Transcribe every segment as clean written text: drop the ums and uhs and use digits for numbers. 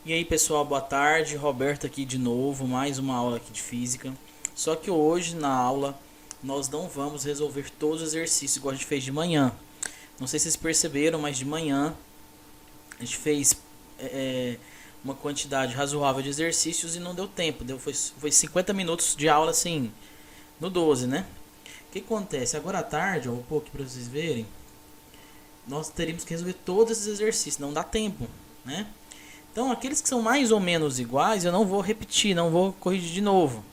E aí pessoal, boa tarde, Roberto aqui de novo, mais uma aula aqui de física. Só que hoje na aula nós não vamos resolver todos os exercícios igual a gente fez de manhã. Não sei se vocês perceberam, mas de manhã a gente fez uma quantidade razoável de exercícios e não deu tempo. Foi 50 minutos de aula assim, no 12, né? O que acontece? Agora à tarde, eu vou pôr aqui para vocês verem, nós teríamos que resolver todos esses exercícios, não dá tempo, né? Então, aqueles que são mais ou menos iguais, eu não vou repetir, não vou corrigir de novo.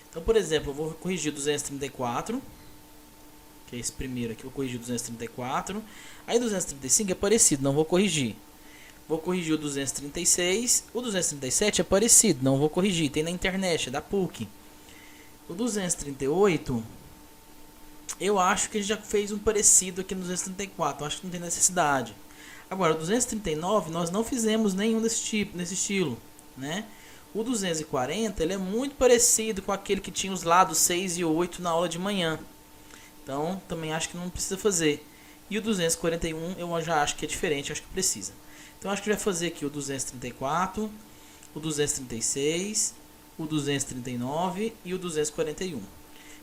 Então, por exemplo, eu vou corrigir o 234, que é esse primeiro aqui, eu vou corrigir o 234. Aí o 235 é parecido, não vou corrigir. Vou corrigir o 236, o 237 é parecido, não vou corrigir, tem na internet, é da PUC. O 238, eu acho que a gente já fez um parecido aqui no 234, eu acho que não tem necessidade. Agora, o 239 nós não fizemos nenhum desse tipo, nesse estilo, né? O 240 ele é muito parecido com aquele que tinha os lados 6 e 8 na aula de manhã. Então, também acho que não precisa fazer. E o 241 eu já acho que é diferente, acho que precisa. Então, acho que vai fazer aqui o 234, o 236, o 239 e o 241.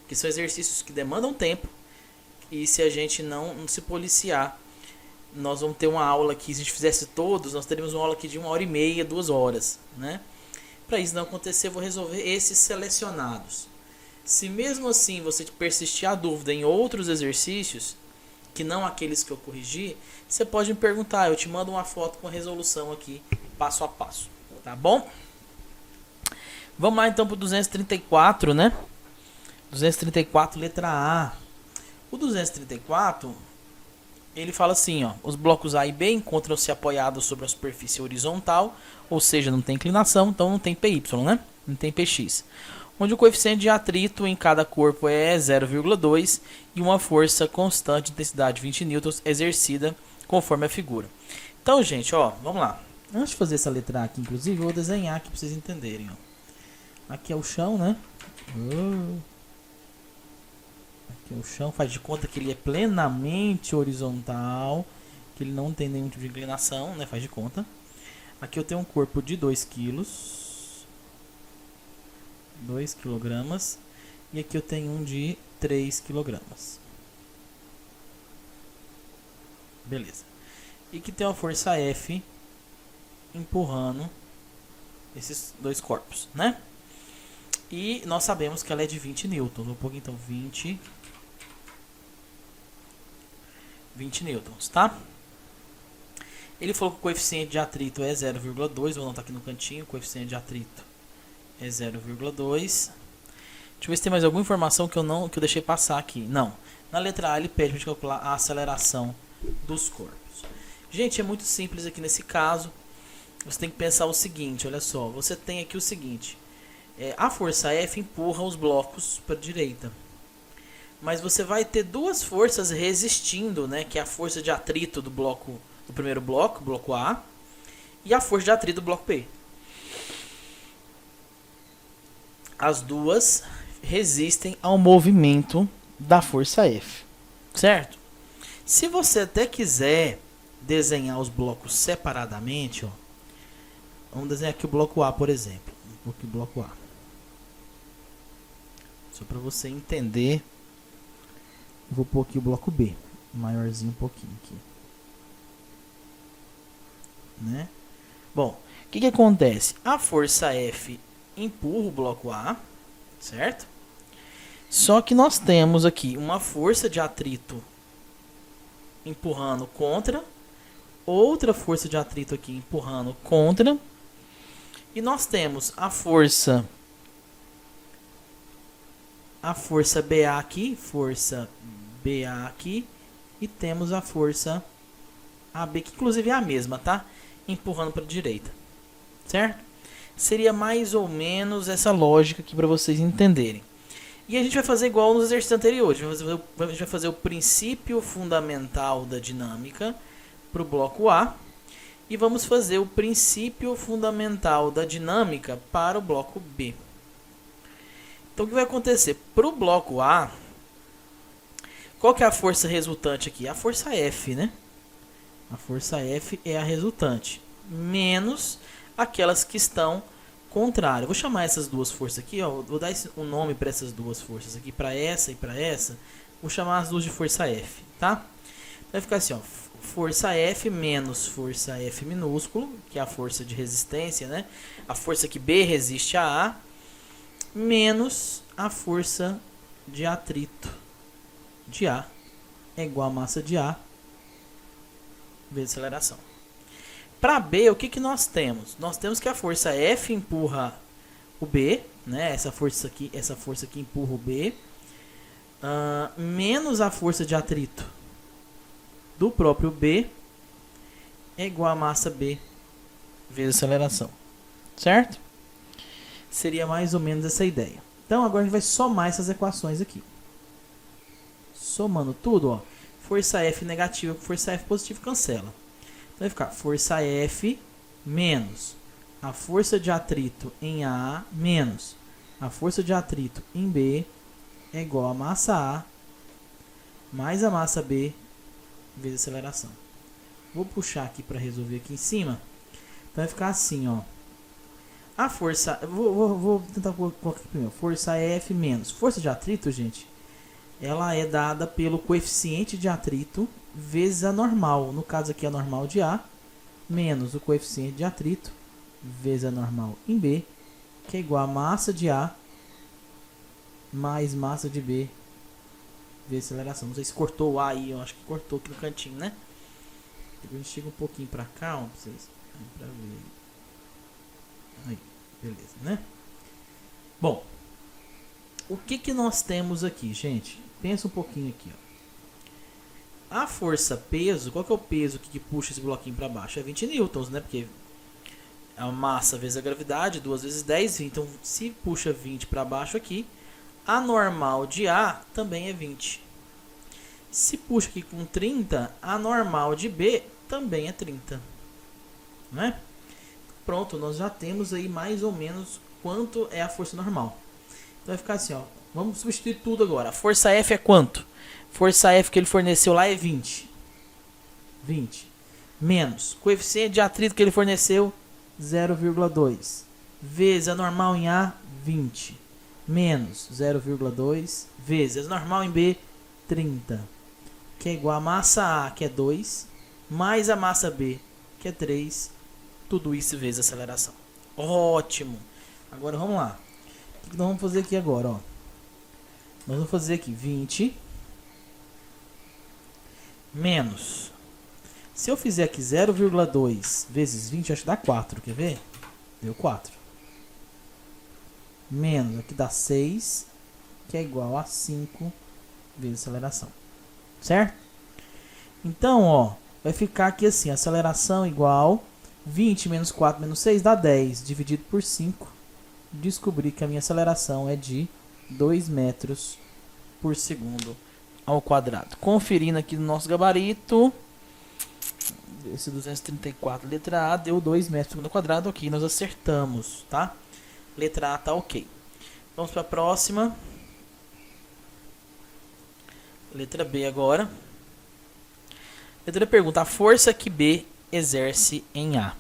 Que são exercícios que demandam tempo e se a gente não se policiar, nós vamos ter uma aula aqui, se a gente fizesse todos, nós teríamos uma aula aqui de 1h30, 2 horas, né? Para isso não acontecer, eu vou resolver esses selecionados. Se mesmo assim você persistir a dúvida em outros exercícios, que não aqueles que eu corrigi, você pode me perguntar, eu te mando uma foto com a resolução aqui, passo a passo, tá bom? Vamos lá então para o 234, né? 234, letra A. O 234... ele fala assim, ó, os blocos A e B encontram-se apoiados sobre a superfície horizontal, ou seja, não tem inclinação, então não tem PY, né? Não tem PX. Onde o coeficiente de atrito em cada corpo é 0,2 e uma força constante de intensidade 20 newtons exercida conforme a figura. Então, gente, ó, vamos lá. Antes de fazer essa letra A aqui, inclusive, eu vou desenhar aqui para vocês entenderem, ó. Aqui é o chão, né? Aqui é o chão, faz de conta que ele é plenamente horizontal, que ele não tem nenhum tipo de inclinação, né? Faz de conta. Aqui eu tenho um corpo de 2 quilos, 2 quilogramas, e aqui eu tenho um de 3 quilogramas. Beleza. E que tem uma força F empurrando esses dois corpos, né? E nós sabemos que ela é de 20 newtons. Vou pôr então 20 newtons, tá? Ele falou que o coeficiente de atrito é 0,2. Vou anotar aqui no cantinho. O coeficiente de atrito é 0,2. Deixa eu ver se tem mais alguma informação que eu deixei passar aqui. Não. Na letra A ele pede para a gente calcular a aceleração dos corpos. Gente, é muito simples aqui nesse caso. Você tem que pensar o seguinte, olha só. Você tem aqui o seguinte. A força F empurra os blocos para a direita. Mas você vai ter duas forças resistindo, né? Que é a força de atrito do primeiro bloco, bloco A, e a força de atrito do bloco B. As duas resistem ao movimento da força F, certo? Se você até quiser desenhar os blocos separadamente, ó, vamos desenhar aqui o bloco A, por exemplo. Vou aqui o bloco A. Só para você entender. Vou pôr aqui o bloco B, maiorzinho um pouquinho aqui, né? Bom, o que acontece? A força F empurra o bloco A, certo? Só que nós temos aqui uma força de atrito empurrando contra, outra força de atrito aqui empurrando contra, e nós temos a força BA aqui, e temos a força AB, que inclusive é a mesma, tá? Empurrando para a direita, certo? Seria mais ou menos essa lógica aqui para vocês entenderem. E a gente vai fazer igual nos exercícios anteriores. A gente vai fazer o princípio fundamental da dinâmica para o bloco A, e vamos fazer o princípio fundamental da dinâmica para o bloco B. Então, o que vai acontecer? Para o bloco A, qual que é a força resultante aqui? A força F, né? A força F é a resultante. Menos aquelas que estão contrárias. Vou chamar essas duas forças aqui, ó, vou dar um nome para essas duas forças aqui, para essa e para essa. Vou chamar as duas de força F, tá? Vai ficar assim, ó, força F menos força F minúsculo, que é a força de resistência, né? A força que B resiste a A, menos a força de atrito de A é igual a massa de A vezes aceleração. Para B, o que nós temos? Nós temos que a força F empurra o B, né? Essa força aqui empurra o B, menos a força de atrito do próprio B é igual a massa B vezes aceleração, certo? Seria mais ou menos essa ideia. Então agora a gente vai somar essas equações aqui. Somando tudo, ó, força F negativa com força F positiva cancela. Então vai ficar força F menos a força de atrito em A menos a força de atrito em B é igual a massa A mais a massa B vezes aceleração. Vou puxar aqui para resolver aqui em cima. Então vai ficar assim, ó. A força... Vou tentar colocar aqui primeiro. Força F menos força de atrito, gente, ela é dada pelo coeficiente de atrito vezes a normal. No caso aqui, a normal de A, menos o coeficiente de atrito vezes a normal em B, que é igual a massa de A mais massa de B vezes aceleração. Não sei se cortou o A aí, eu acho que cortou aqui no cantinho, né? Depois a gente chega um pouquinho pra cá, ó, pra vocês pra ver. Aí, beleza, né? Bom, o que nós temos aqui, gente? Pensa um pouquinho aqui, ó. A força peso, qual que é o peso que puxa esse bloquinho para baixo? É 20 newtons, né? Porque a massa vezes a gravidade, 2 vezes 10, 20. Então, se puxa 20 para baixo aqui, a normal de A também é 20. Se puxa aqui com 30, a normal de B também é 30. Né? Pronto, nós já temos aí mais ou menos quanto é a força normal. Então vai ficar assim, ó. Vamos substituir tudo agora. A força F é quanto? Força F que ele forneceu lá é 20. 20. Menos coeficiente de atrito que ele forneceu, 0,2. Vezes a normal em A, 20. Menos 0,2. Vezes a normal em B, 30. Que é igual a massa A, que é 2. Mais a massa B, que é 3. Tudo isso vezes a aceleração. Ótimo. Agora vamos lá. O que nós vamos fazer aqui agora, ó? Nós vamos fazer aqui 20 menos. Se eu fizer aqui 0,2 vezes 20, acho que dá 4. Quer ver? Deu 4. Menos, aqui dá 6, que é igual a 5 vezes aceleração. Certo? Então, ó, vai ficar aqui assim, aceleração igual 20 menos 4 menos 6 dá 10, dividido por 5. Descobri que a minha aceleração é de 2 metros por segundo ao quadrado. Conferindo aqui no nosso gabarito, esse 234, letra A, deu 2 metros por segundo ao quadrado. Ok, nós acertamos, tá? Letra A tá ok. Vamos para a próxima. Letra B agora. Letra B pergunta: a força que B exerce em A.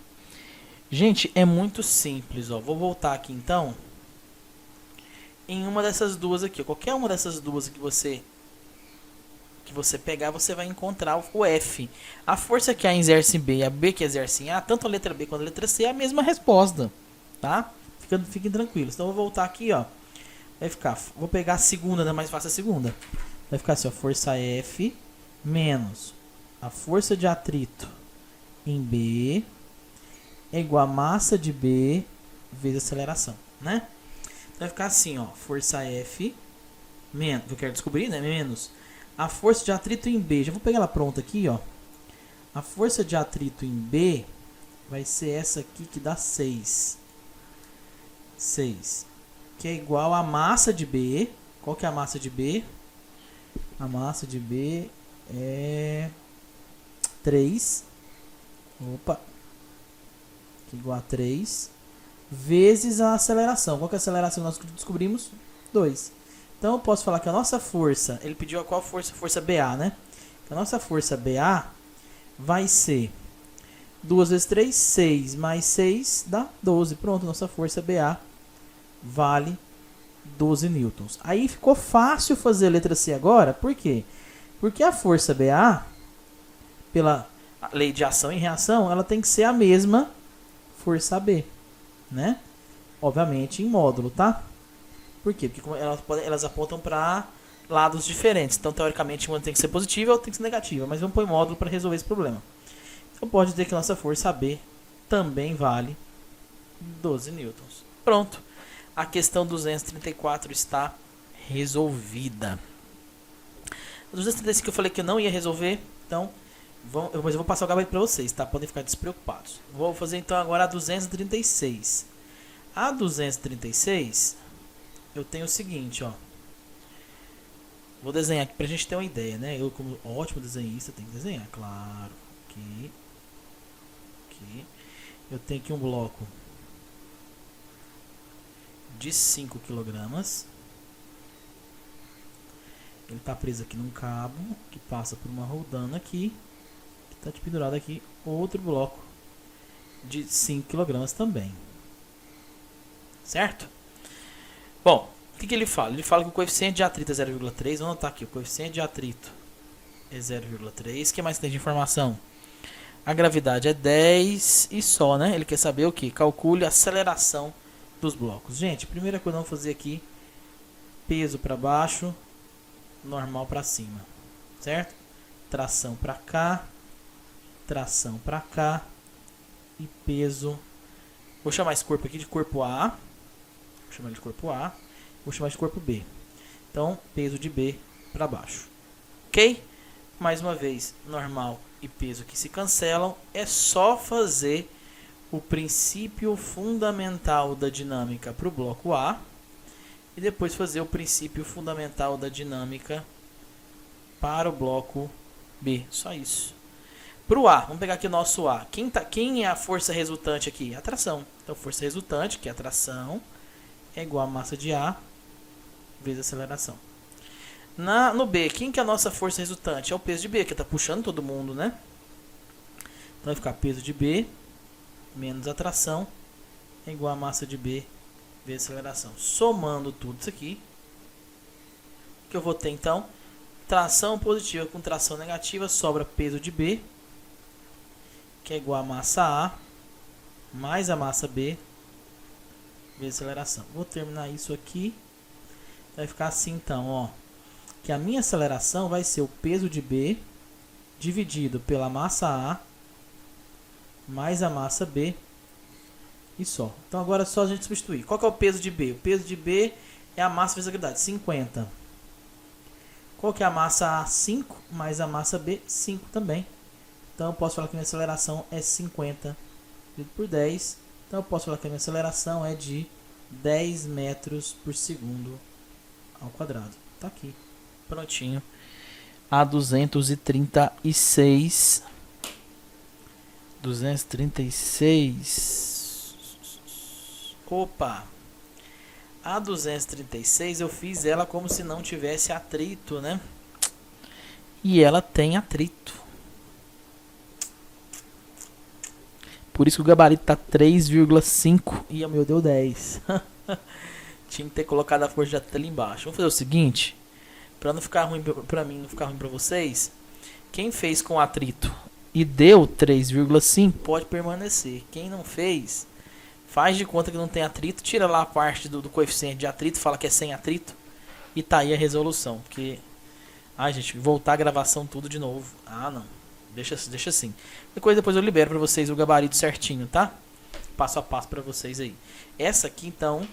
Gente, é muito simples, ó. Vou voltar aqui então em uma dessas duas aqui. Qualquer uma dessas duas que você pegar, você vai encontrar o F. A força que A exerce em B e a B que exerce em A, tanto a letra B quanto a letra C é a mesma resposta, tá? Fiquem tranquilos. Então eu vou voltar aqui, ó. Vai ficar, vou pegar a segunda, né? Mais fácil a segunda. Vai ficar assim, ó, força F menos a força de atrito em B é igual a massa de B vezes aceleração, né? Então vai ficar assim, ó, força F menos, eu quero descobrir, né? Menos a força de atrito em B. Já vou pegar ela pronta aqui, ó. A força de atrito em B vai ser essa aqui que dá 6. 6. Que é igual a massa de B. Qual que é a massa de B? A massa de B é 3. Opa. Que é igual a 3. Vezes a aceleração. Qual que é a aceleração que nós descobrimos? 2. Então eu posso falar que a nossa força, ele pediu a qual força? Força BA, né? A nossa força BA vai ser 2 vezes 3, 6. Mais 6 dá 12. Pronto, nossa força BA vale 12 newtons. Aí ficou fácil fazer a letra C agora. Por quê? Porque a força BA, pela lei de ação e reação, ela tem que ser a mesma força B, né? Obviamente em módulo, tá? Por quê? Porque elas apontam para lados diferentes. Então, teoricamente, uma tem que ser positiva e outra tem que ser negativa. Mas vamos pôr em módulo para resolver esse problema. Então, pode dizer que nossa força B também vale 12 newtons. Pronto. A questão 234 está resolvida. A 235 eu falei que eu não ia resolver. Então, mas eu vou passar o gabarito para vocês, tá? Podem ficar despreocupados. Vou fazer então agora a 236. A 236, eu tenho o seguinte, ó. Vou desenhar aqui pra gente ter uma ideia, né? Eu, como ótimo desenhista, tenho que desenhar, claro. Aqui. Eu tenho aqui um bloco de 5 kg. Ele está preso aqui num cabo que passa por uma rodana aqui, que está pendurado aqui outro bloco de 5 kg também. Certo? Bom, o que ele fala? Ele fala que o coeficiente de atrito é 0,3. Vamos anotar aqui, o coeficiente de atrito é 0,3. O que mais tem de informação? A gravidade é 10 e só, né? Ele quer saber o que? Calcule a aceleração dos blocos. Gente, primeira coisa vamos fazer aqui, peso para baixo, normal para cima, certo? Tração para cá e peso. Vou chamar esse corpo aqui de corpo A. Vou chamar ele de corpo A. Vou chamar de corpo B. Então, peso de B para baixo. Ok? Mais uma vez, normal e peso que se cancelam. É só fazer o princípio fundamental da dinâmica para o bloco A. E depois fazer o princípio fundamental da dinâmica para o bloco B. Só isso. Para o A, vamos pegar aqui o nosso A. Quem é a força resultante aqui? A tração. Então, força resultante, que é a tração, é igual a massa de A vezes a aceleração. No B, quem que é a nossa força resultante? É o peso de B, que está puxando todo mundo, né? Então, vai ficar peso de B menos a tração é igual a massa de B vezes a aceleração. Somando tudo isso aqui, o que eu vou ter então? Tração positiva com tração negativa, sobra peso de B, que é igual a massa A mais a massa B vezes a aceleração. Vou terminar isso aqui. Vai ficar assim então, ó, que a minha aceleração vai ser o peso de B dividido pela massa A mais a massa B e só. Então agora é só a gente substituir. Qual que é o peso de B? O peso de B é a massa vezes a gravidade, 50. Qual que é a massa A? 5 mais a massa B, 5 também. Então eu posso falar que a minha aceleração é 50 dividido por 10. Então eu posso falar que a minha aceleração é de 10 metros por segundo ao quadrado. Tá aqui, prontinho. A 236. Opa! A 236 eu fiz ela como se não tivesse atrito, né? E ela tem atrito. Por isso que o gabarito tá 3,5. E o meu deu 10. Tinha que ter colocado a força de atrito ali embaixo. Vamos fazer o seguinte. Pra não ficar ruim pra mim, não ficar ruim pra vocês. Quem fez com atrito e deu 3,5 pode permanecer. Quem não fez, faz de conta que não tem atrito. Tira lá a parte do coeficiente de atrito. Fala que é sem atrito. E tá aí a resolução. Porque... ai, gente, voltar a gravação tudo de novo. Ah, não. Deixa assim. Depois eu libero pra vocês o gabarito certinho, tá? Passo a passo pra vocês aí. Essa aqui, então,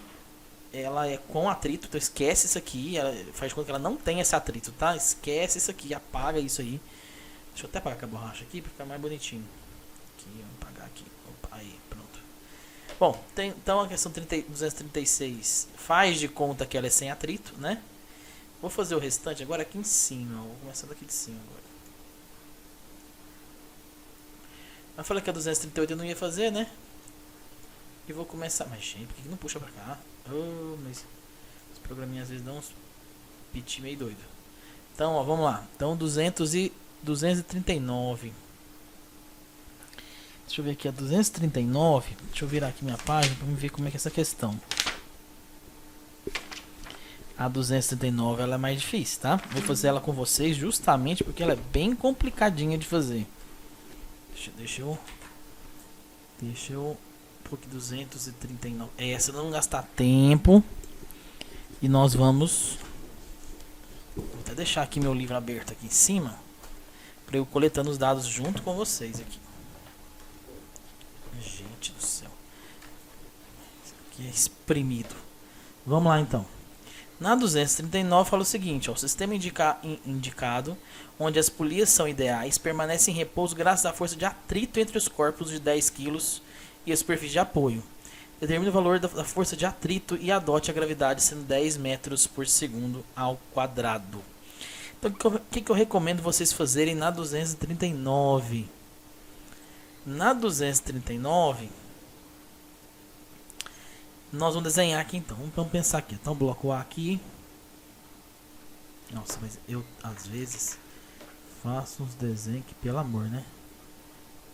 ela é com atrito. Então esquece isso aqui. Ela faz de conta que ela não tem esse atrito, tá? Esquece isso aqui. Apaga isso aí. Deixa eu até apagar com a borracha aqui pra ficar mais bonitinho. Aqui, vamos apagar aqui. Opa, aí, pronto. Bom, então a questão 236 faz de conta que ela é sem atrito, né? Vou fazer o restante agora aqui em cima. Vou começar daqui de cima agora. Eu falei que a 238 eu não ia fazer, né? E vou começar. Mas, gente, por que não puxa pra cá? Oh, mas os programinhas às vezes dão uns piti meio doido. Então, ó, vamos lá. Então, 239. Deixa eu ver aqui, a 239. Deixa eu virar aqui minha página para ver como é que é essa questão. A 239 ela é mais difícil, tá? Vou fazer ela com vocês justamente porque ela é bem complicadinha de fazer. Deixa eu pôr aqui 239. Essa não gastar tempo. E nós vamos... Vou até deixar aqui meu livro aberto aqui em cima, para eu coletando os dados junto com vocês aqui. Gente do céu. Isso aqui é espremido. Vamos lá então. Na 239 fala o seguinte, ó, o sistema indicado, onde as polias são ideais, permanece em repouso graças à força de atrito entre os corpos de 10 kg e a superfície de apoio. Determine o valor da força de atrito e adote a gravidade sendo 10 metros por segundo ao quadrado. Então, o que eu recomendo vocês fazerem na 239? Na 239, nós vamos desenhar aqui então. Vamos pensar aqui. Então, bloco A aqui. Nossa, mas eu às vezes faço uns desenhos que, pelo amor, né?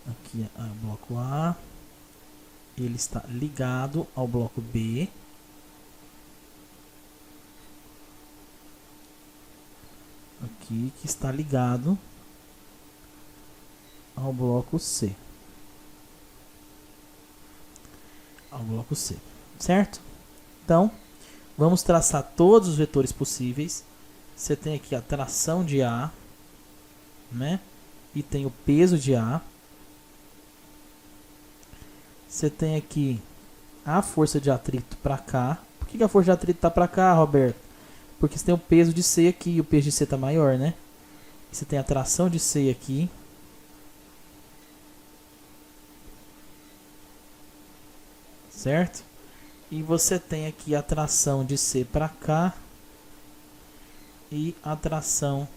Aqui é o bloco A. Ele está ligado ao bloco B. Aqui que está ligado ao bloco C. Ao bloco C, certo? Então, vamos traçar todos os vetores possíveis. Você tem aqui a tração de A, né? E tem o peso de A. Você tem aqui a força de atrito para cá. Por que a força de atrito está para cá, Roberto? Porque você tem o peso de C aqui e o peso de C está maior, né? Você tem a tração de C aqui. Certo? E você tem aqui a tração de C para cá. E a tração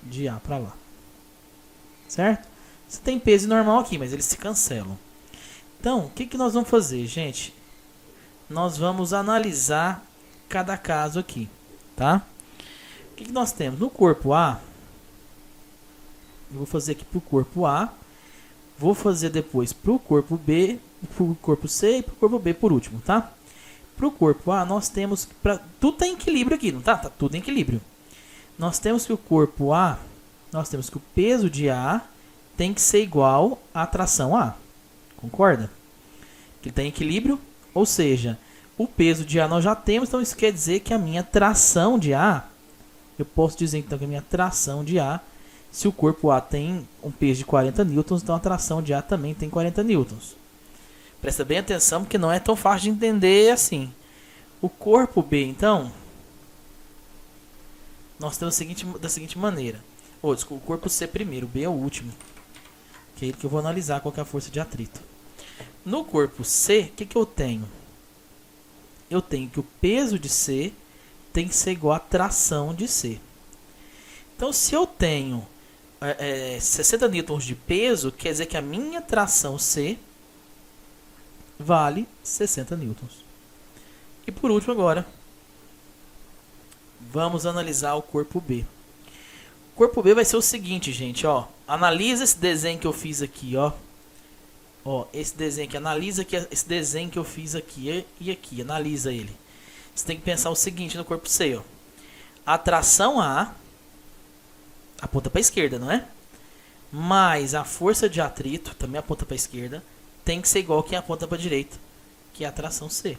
de A para lá. Certo? Você tem peso normal aqui, mas eles se cancelam. Então, o que nós vamos fazer, gente? Nós vamos analisar cada caso aqui, tá? O que nós temos? No corpo A, eu vou fazer aqui para o corpo A, vou fazer depois para o corpo B, para o corpo C e para o corpo B por último, tá? Para o corpo A, nós temos... tudo está em equilíbrio aqui, não tá? Tá tudo em equilíbrio. Nós temos que o corpo A, nós temos que o peso de A tem que ser igual à tração A. Concorda? Que tem equilíbrio, ou seja, o peso de A nós já temos, então isso quer dizer que a minha tração de A, eu posso dizer então que a minha tração de A, se o corpo A tem um peso de 40 newtons, então a tração de A também tem 40 newtons. Presta bem atenção, porque não é tão fácil de entender assim. O corpo B, então, nós temos da seguinte maneira. Desculpa, o corpo C primeiro, o B é o último. Que é ele que eu vou analisar qual que é a força de atrito. No corpo C, o que eu tenho? Eu tenho que o peso de C tem que ser igual à tração de C. Então, se eu tenho 60 newtons de peso, quer dizer que a minha tração C vale 60 newtons. E por último agora, vamos analisar o corpo B. O corpo B vai ser o seguinte, gente, ó. Analisa esse desenho que eu fiz aqui, ó. Ó, esse desenho aqui, analisa aqui esse desenho que eu fiz aqui e aqui, analisa ele. Você tem que pensar o seguinte no corpo C, ó. A tração A aponta para a esquerda, não é? Mais a força de atrito, também aponta para a esquerda, tem que ser igual quem aponta para a direita, que é a tração C,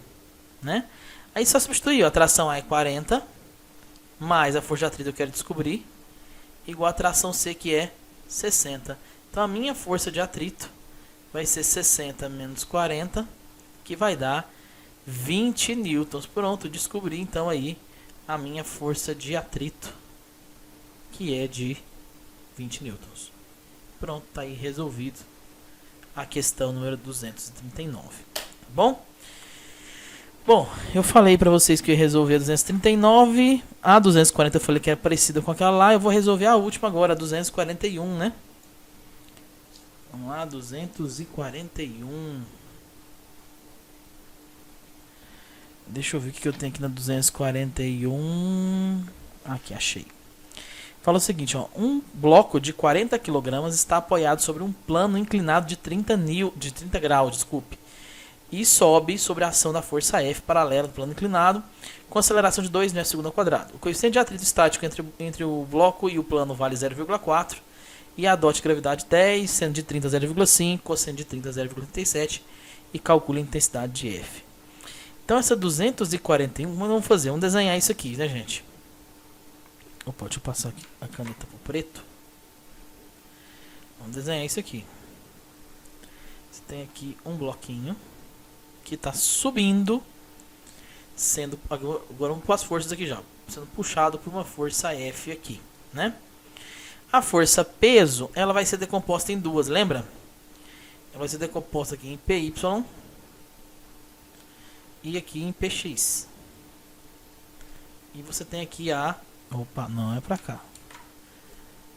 né? Aí só substituir, ó, a tração A é 40, mais a força de atrito eu quero descobrir, igual a tração C, que é 60. Então a minha força de atrito vai ser 60 menos 40, que vai dar 20 newtons. Pronto, descobri então aí a minha força de atrito, que é de 20 newtons. Pronto, tá aí resolvido a questão número 239. Tá bom? Bom, eu falei para vocês que eu ia resolver a 239. A 240 eu falei que era parecida com aquela lá. Eu vou resolver a última agora, a 241, né? Vamos lá, 241. Deixa eu ver o que eu tenho aqui na 241. Aqui, achei. Fala o seguinte, ó, um bloco de 40 kg está apoiado sobre um plano inclinado de 30 graus, desculpe, e sobe sobre a ação da força F paralela do plano inclinado, com aceleração de 2 N segundo ao quadrado. O coeficiente de atrito estático entre o bloco e o plano vale 0,4 e a dot de gravidade 10, seno de 30 0,5, cosseno de 30 0,37 e calcule a intensidade de F. Então essa 241, vamos desenhar isso aqui, né, gente? Opa, deixa eu passar aqui a caneta para o preto. Vamos desenhar isso aqui. Você tem aqui um bloquinho que está subindo, sendo agora vamos para as forças aqui já, sendo puxado por uma força F aqui, né? A força peso, ela vai ser decomposta em duas, lembra? Ela vai ser decomposta aqui em PY e aqui em PX. E você tem aqui a... Opa, não é pra cá.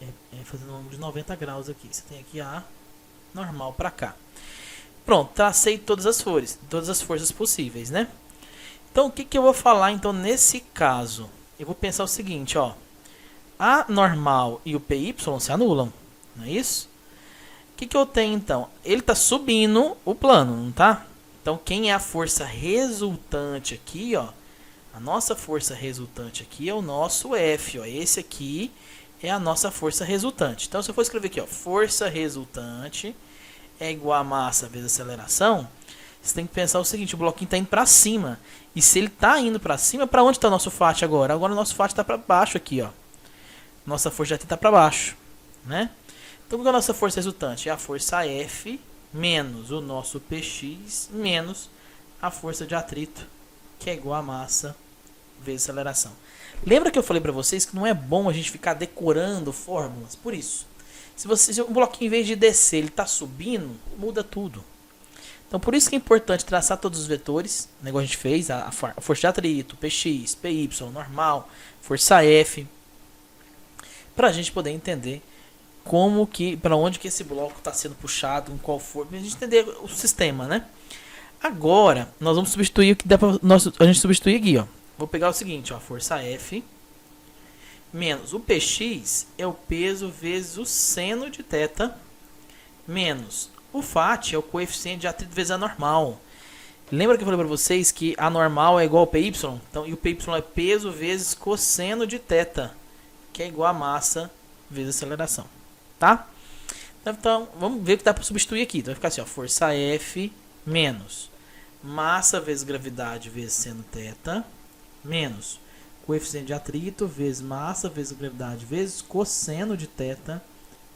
É fazendo um ângulo de 90 graus aqui. Você tem aqui a normal pra cá. Pronto, tracei todas as forças possíveis, né? Então, o que eu vou falar então nesse caso? Eu vou pensar o seguinte, ó. A normal e o PY se anulam, não é isso? O que eu tenho então? Ele está subindo o plano, não tá? Então, quem é a força resultante aqui, ó? A nossa força resultante aqui é o nosso F, ó. Esse aqui é a nossa força resultante. Então, se eu for escrever aqui, ó, força resultante é igual a massa vezes aceleração, você tem que pensar o seguinte, o bloquinho está indo para cima. E se ele está indo para cima, para onde está o nosso FAT agora? Agora o nosso FAT está para baixo aqui, ó. Nossa força de atrito está para baixo, né? Então, qual é a nossa força resultante? É a força F menos o nosso PX menos a força de atrito, que é igual a massa vezes aceleração. Lembra que eu falei para vocês que não é bom a gente ficar decorando fórmulas? Por isso, se o bloquinho, em vez de descer, ele está subindo, muda tudo. Então, por isso que é importante traçar todos os vetores, né, igual a gente fez, a força de atrito, PX, PY, normal, força F, para a gente poder entender para onde que esse bloco está sendo puxado, em qual forma, para a gente entender o sistema, né? Agora, nós vamos substituir o que dá para a gente substituir aqui, ó. Vou pegar o seguinte, ó, força F menos o PX é o peso vezes o seno de θ menos o FAT é o coeficiente de atrito vezes a normal. Lembra que eu falei para vocês que a normal é igual ao PY? Então, e o PY é peso vezes cosseno de θ, que é igual a massa vezes aceleração, tá? Então, vamos ver o que dá para substituir aqui. Então, vai ficar assim, ó, força F menos massa vezes gravidade vezes seno θ menos coeficiente de atrito vezes massa vezes gravidade vezes cosseno de θ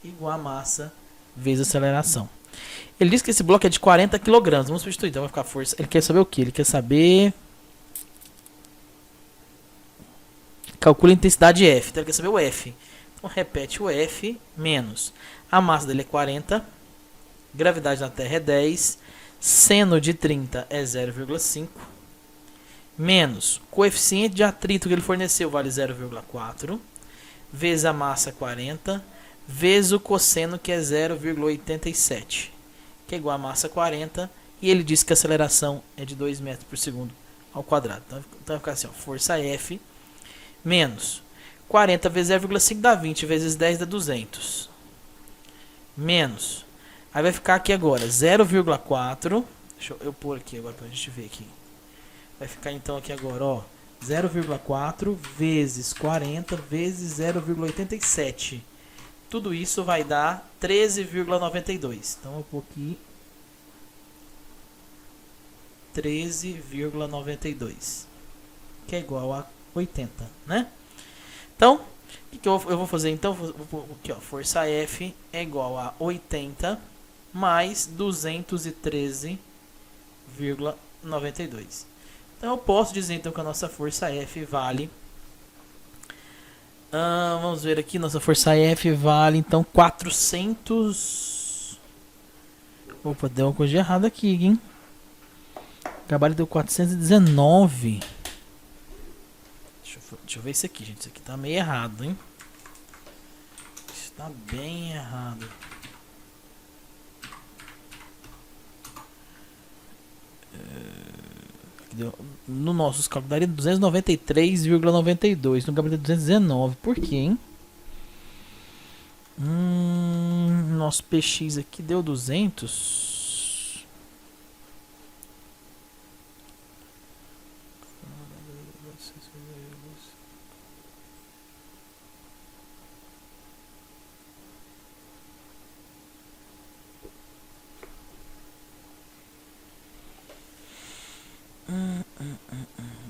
igual a massa vezes aceleração. Ele diz que esse bloco é de 40 kg. Vamos substituir. Então vai ficar força. Ele quer saber o que? Ele quer saber... Calcula a intensidade F. Então ele quer saber o F. Então repete o F menos. A massa dele é 40. Gravidade na Terra é 10. Seno de 30 é 0,5. Menos coeficiente de atrito que ele forneceu vale 0,4. Vezes a massa 40. Vezes o cosseno que é 0,87. Que é igual a massa 40. E ele diz que a aceleração é de 2 metros por segundo ao quadrado. Então vai ficar assim, ó, força F menos 40 vezes 0,5 dá 20, vezes 10 dá 200. Menos, aí vai ficar aqui agora 0,4. Deixa eu pôr aqui agora pra gente ver aqui. Vai ficar então aqui agora, ó, 0,4 vezes 40 vezes 0,87. Tudo isso vai dar 13,92. Então eu vou pôr aqui 13,92, que é igual a 80, né? Então, o que eu vou fazer? Então, vou pôr aqui, ó, força F é igual a 80 mais 213,92. Então, eu posso dizer então que a nossa força F vale... vamos ver aqui, nossa força F vale então 400... Opa, deu uma coisa errada aqui, hein? O gabarito deu 419. Deixa eu ver isso aqui, gente. Isso aqui tá meio errado, hein? Isso tá bem errado. No nosso cálculo daria 293,92. No gabarito 219. Por quê, hein? Nosso PX aqui deu 200.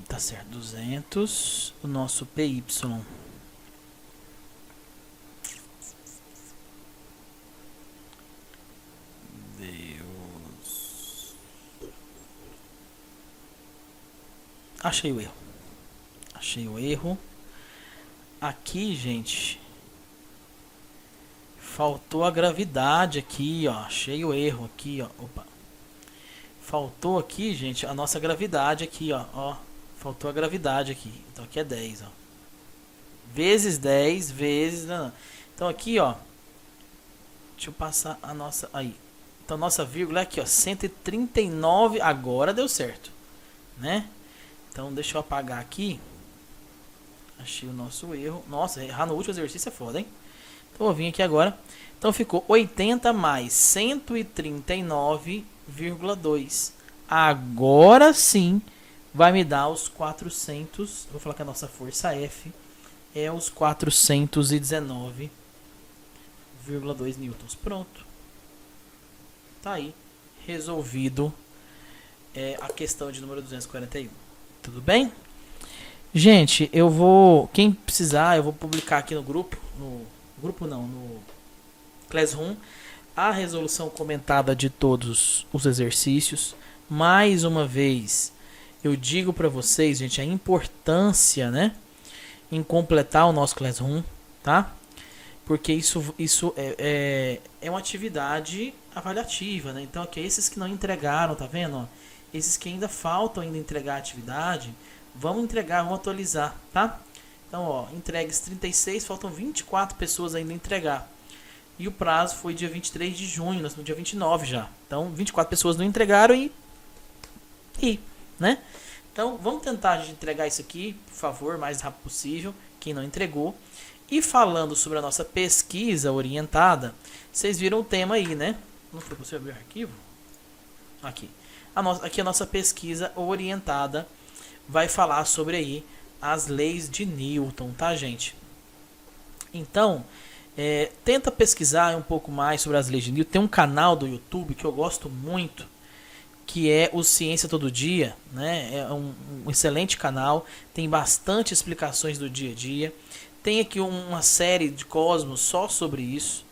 Tá certo, 200. O nosso PY. Deus. Achei o erro. Achei o erro. Aqui, gente. Faltou a gravidade aqui, ó. Achei o erro aqui, ó. Opa. Faltou aqui, gente, a nossa gravidade aqui, ó. Faltou a gravidade aqui. Então aqui é 10, ó. Vezes 10, vezes... Não. Então aqui, ó. Deixa eu passar a nossa... Aí. Então nossa vírgula é aqui, ó. 139. Agora deu certo. Né? Então deixa eu apagar aqui. Achei o nosso erro. Nossa, errar no último exercício é foda, hein? Então eu vim aqui agora. Então ficou 80 mais 139,2. Agora sim vai me dar os 400. Vou falar que a nossa força F é os 419,2 newtons. Pronto. Tá aí. Resolvido a questão de número 241. Tudo bem? Gente, eu vou... Quem precisar, eu vou publicar aqui no grupo. No Classroom, a resolução comentada de todos os exercícios. Mais uma vez, eu digo para vocês, gente, a importância, né, em completar o nosso Classroom, tá? Porque isso é uma atividade avaliativa, né? Então, aqui, esses que não entregaram, tá vendo? Ó? Esses que ainda faltam entregar a atividade, vamos entregar, vamos atualizar, tá? Então, ó, entregues 36, faltam 24 pessoas ainda a entregar. E o prazo foi dia 23 de junho, nós estamos no dia 29 já. Então, 24 pessoas não entregaram né? Então, vamos tentar entregar isso aqui, por favor, o mais rápido possível, quem não entregou. E falando sobre a nossa pesquisa orientada, vocês viram o tema aí, né? Não foi possível abrir o arquivo? Aqui. Aqui a nossa pesquisa orientada vai falar sobre aí as leis de Newton, tá, gente? Então, tenta pesquisar um pouco mais sobre as leis de Newton. Tem um canal do YouTube que eu gosto muito, que é o Ciência Todo Dia, né? É um excelente canal, tem bastante explicações do dia a dia. Tem aqui uma série de Cosmos só sobre isso.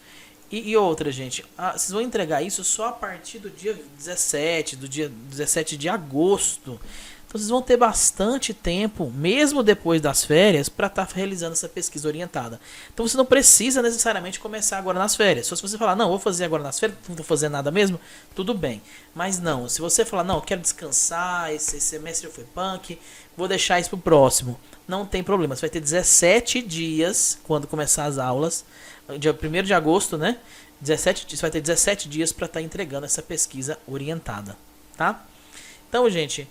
E outra, gente, vocês vão entregar isso só a partir do dia 17, do dia 17 de agosto. Então vocês vão ter bastante tempo, mesmo depois das férias, para estar realizando essa pesquisa orientada. Então você não precisa necessariamente começar agora nas férias. Só se você falar, não, vou fazer agora nas férias, não vou fazer nada mesmo, tudo bem. Mas não, se você falar, não, quero descansar, esse semestre foi punk, vou deixar isso pro próximo. Não tem problema, você vai ter 17 dias quando começar as aulas, dia 1º de agosto, né? Você vai ter 17 dias para estar entregando essa pesquisa orientada, tá? Então, gente...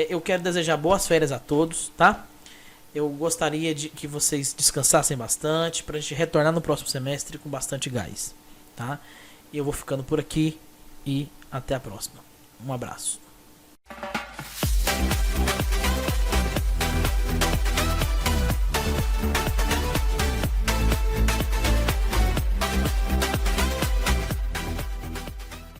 eu quero desejar boas férias a todos, tá? Eu gostaria de que vocês descansassem bastante para a gente retornar no próximo semestre com bastante gás, tá? E eu vou ficando por aqui e até a próxima. Um abraço.